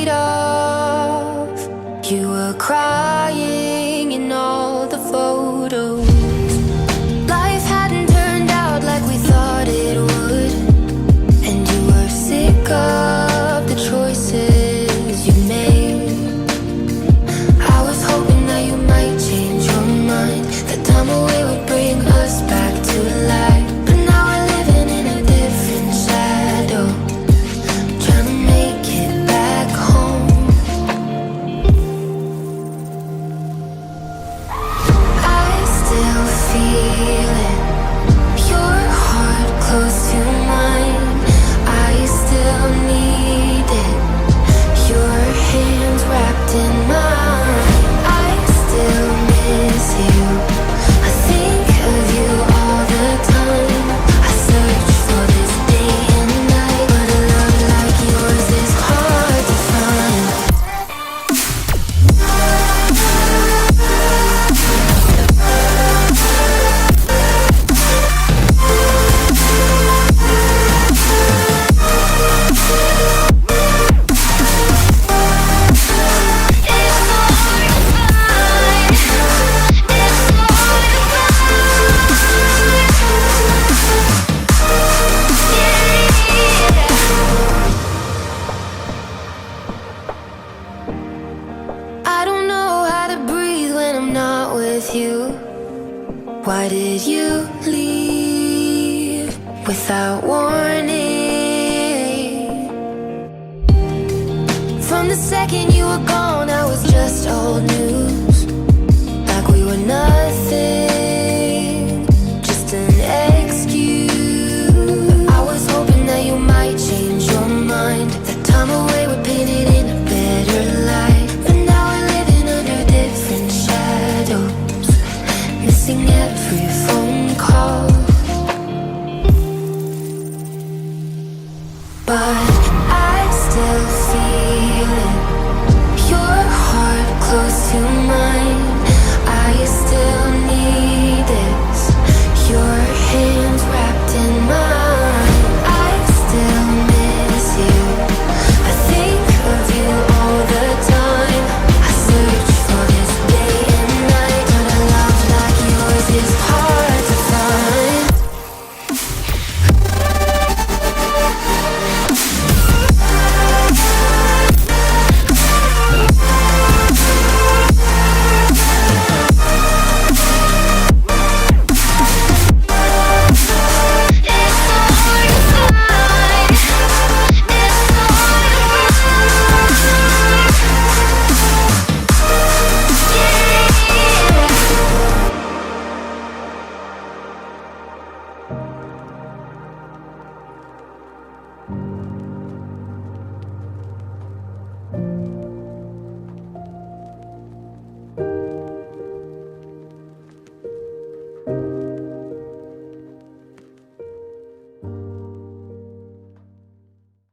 night off. You were crying in all the photos. Life hadn't turned out like we thought it would, and you were sick of the choices you made. I was hoping that you might change your mind, that time away would bring us back to life. But now we're living in a different shadow, trying to make it back home. I still feel it, your heart close to mine. I still need it, your hands wrapped in mine. I still miss you, I think of you all the time. I search for this day and night, but a love like yours is hard to find. I don't know how to breathe when I'm not with you. Why did you leave without warning? From the second you were gone, I was just old news, like we were nothing.